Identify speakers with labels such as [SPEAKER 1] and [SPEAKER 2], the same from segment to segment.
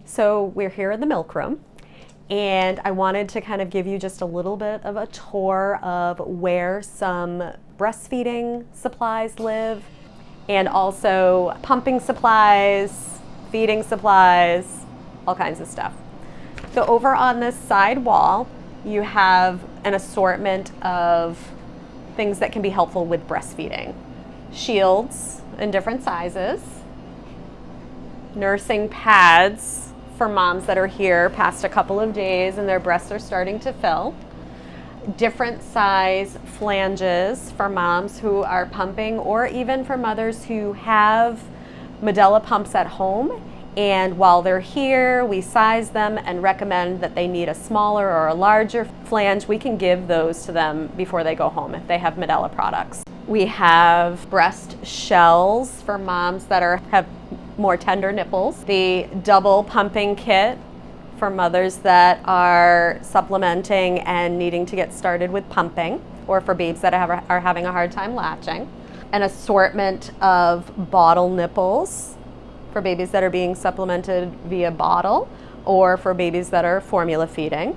[SPEAKER 1] So we're here in the milk room, and I wanted to kind of give you just a little bit of a tour of where some breastfeeding supplies live, and also pumping supplies, feeding supplies, all kinds of stuff. So over on this side wall, you have an assortment of things that can be helpful with breastfeeding. Shields in different sizes, nursing pads for moms that are here past a couple of days and their breasts are starting to fill, different size flanges for moms who are pumping, or even for mothers who have Medela pumps at home, and while they're here we size them and recommend that they need a smaller or a larger flange. We can give those to them before they go home if they have Medela products. We have breast shells for moms that have more tender nipples. The double pumping kit for mothers that are supplementing and needing to get started with pumping, or for babes that are having a hard time latching. An assortment of bottle nipples for babies that are being supplemented via bottle, or for babies that are formula feeding.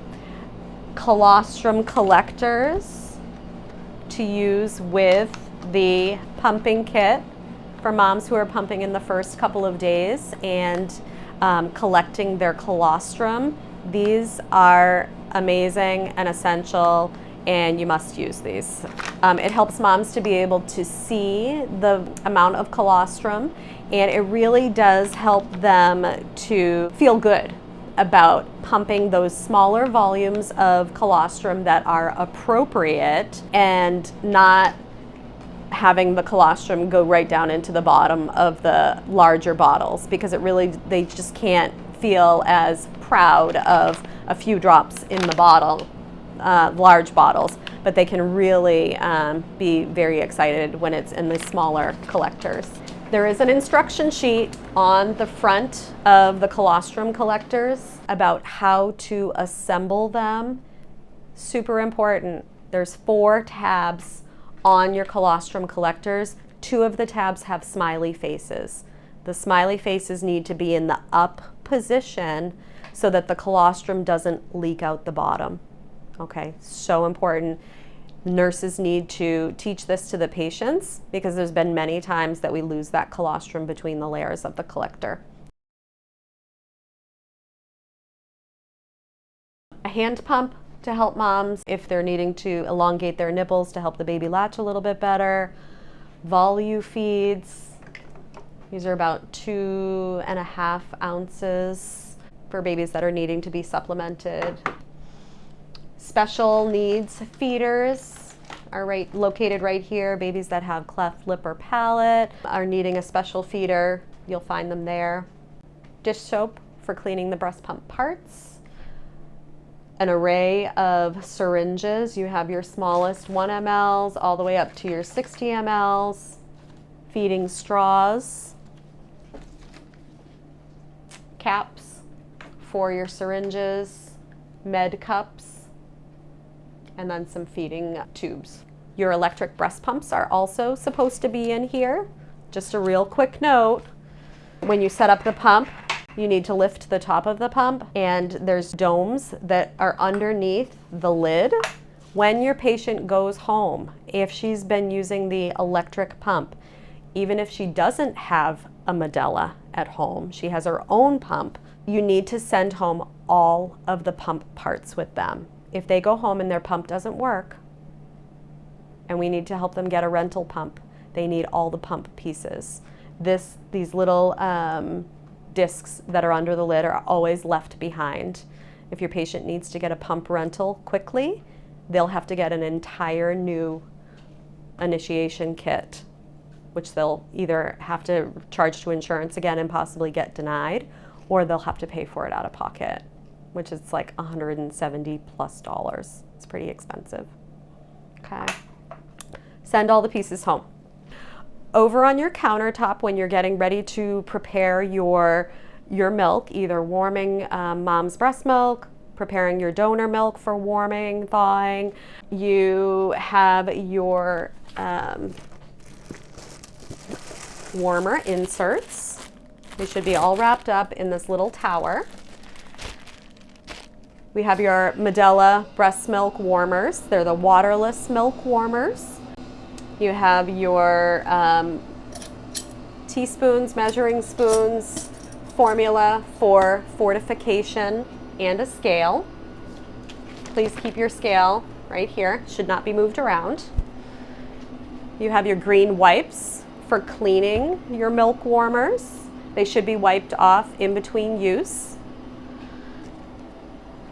[SPEAKER 1] Colostrum collectors to use with the pumping kit for moms who are pumping in the first couple of days and collecting their colostrum. These are amazing and essential, and you must use these. It helps moms to be able to see the amount of colostrum, and it really does help them to feel good about pumping those smaller volumes of colostrum that are appropriate and not having the colostrum go right down into the bottom of the larger bottles, because they just can't feel as proud of a few drops in the bottle, large bottles, but they can really be very excited when it's in the smaller collectors. There is an instruction sheet on the front of the colostrum collectors about how to assemble them. Super important. There's 4 tabs on your colostrum collectors. 2 of the tabs have smiley faces. The smiley faces need to be in the up position so that the colostrum doesn't leak out the bottom. Okay, so important. Nurses need to teach this to the patients, because there's been many times that we lose that colostrum between the layers of the collector. A hand pump to help moms if they're needing to elongate their nipples to help the baby latch a little bit better. Volu feeds. These are about 2.5 ounces for babies that are needing to be supplemented. Special needs feeders are located right here. Babies that have cleft lip or palate are needing a special feeder. You'll find them there. Dish soap for cleaning the breast pump parts. An array of syringes. You have your smallest 1 mLs all the way up to your 60 mLs. Feeding straws. Caps for your syringes. Med cups. And then some feeding tubes. Your electric breast pumps are also supposed to be in here. Just a real quick note, when you set up the pump, you need to lift the top of the pump, and there's domes that are underneath the lid. When your patient goes home, if she's been using the electric pump, even if she doesn't have a Medela at home, she has her own pump, you need to send home all of the pump parts with them. If they go home and their pump doesn't work, and we need to help them get a rental pump, they need all the pump pieces. These little discs that are under the lid are always left behind. If your patient needs to get a pump rental quickly, they'll have to get an entire new initiation kit, which they'll either have to charge to insurance again and possibly get denied, or they'll have to pay for it out of pocket, which is like $170+. It's pretty expensive. Okay. Send all the pieces home. Over on your countertop, when you're getting ready to prepare your milk, either warming mom's breast milk, preparing your donor milk for warming, thawing, you have your warmer inserts. They should be all wrapped up in this little tower. We have your Medela breast milk warmers. They're the waterless milk warmers. You have your teaspoons, measuring spoons, formula for fortification, and a scale. Please keep your scale right here. Should not be moved around. You have your green wipes for cleaning your milk warmers. They should be wiped off in between use.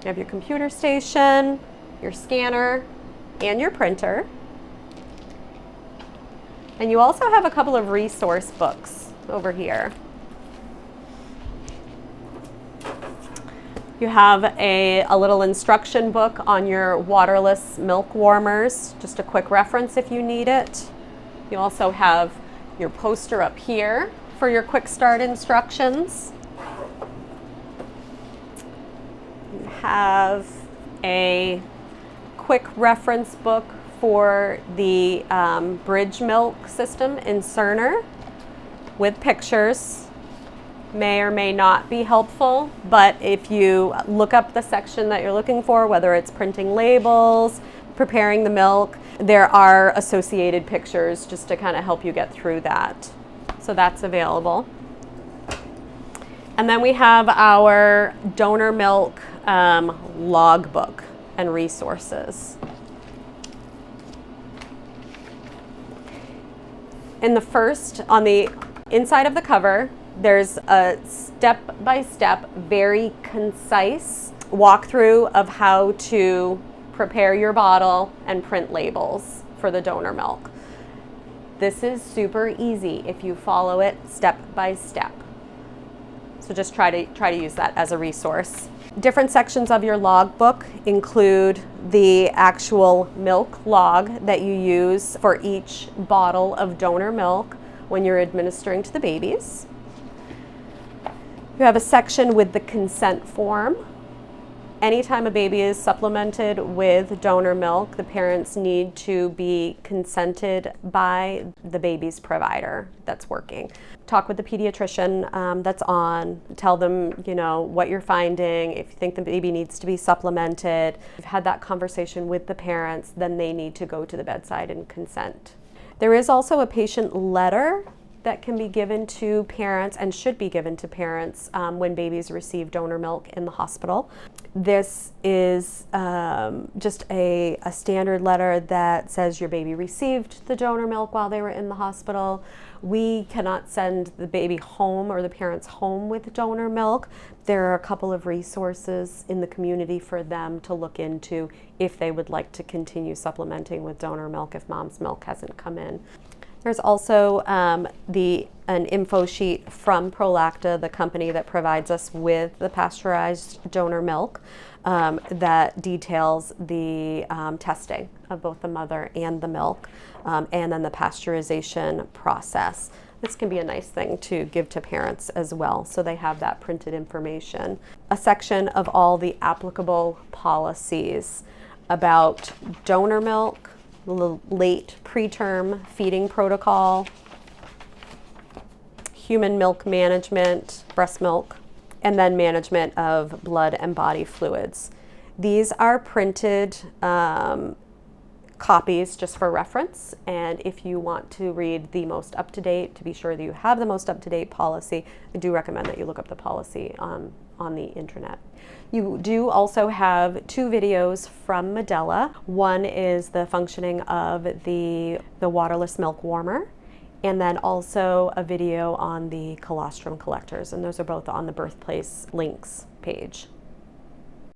[SPEAKER 1] You have your computer station, your scanner, and your printer. And you also have a couple of resource books over here. You have a little instruction book on your waterless milk warmers, just a quick reference if you need it. You also have your poster up here for your quick start instructions. You have a quick reference book for the bridge milk system in Cerner with pictures. May or may not be helpful, but if you look up the section that you're looking for, whether it's printing labels, preparing the milk, there are associated pictures just to kind of help you get through that. So that's available. And then we have our donor milk logbook and resources. In the first, on the inside of the cover, there's a step-by-step, very concise walkthrough of how to prepare your bottle and print labels for the donor milk. This is super easy if you follow it step by step. So just try to use that as a resource. Different sections of your logbook include the actual milk log that you use for each bottle of donor milk when you're administering to the babies. You have a section with the consent form. Anytime a baby is supplemented with donor milk, the parents need to be consented by the baby's provider that's working. Talk with the pediatrician that's on. Tell them, you know, what you're finding. If you think the baby needs to be supplemented, if you've had that conversation with the parents, then they need to go to the bedside and consent. There is also a patient letter that can be given to parents and should be given to parents when babies receive donor milk in the hospital. This is just a standard letter that says your baby received the donor milk while they were in the hospital. We cannot send the baby home or the parents home with donor milk. There are a couple of resources in the community for them to look into if they would like to continue supplementing with donor milk if mom's milk hasn't come in. There's also an info sheet from Prolacta, the company that provides us with the pasteurized donor milk, that details the testing of both the mother and the milk, and then the pasteurization process. This can be a nice thing to give to parents as well, so they have that printed information. A section of all the applicable policies about donor milk, late preterm feeding protocol, human milk management, breast milk, and then management of blood and body fluids. These are printed copies just for reference, and if you want to read the most up-to-date, to be sure that you have the most up-to-date policy, I do recommend that you look up the policy on the internet. You do also have 2 videos from Medela. One is the functioning of the waterless milk warmer, and then also a video on the colostrum collectors, and those are both on the Birthplace links page.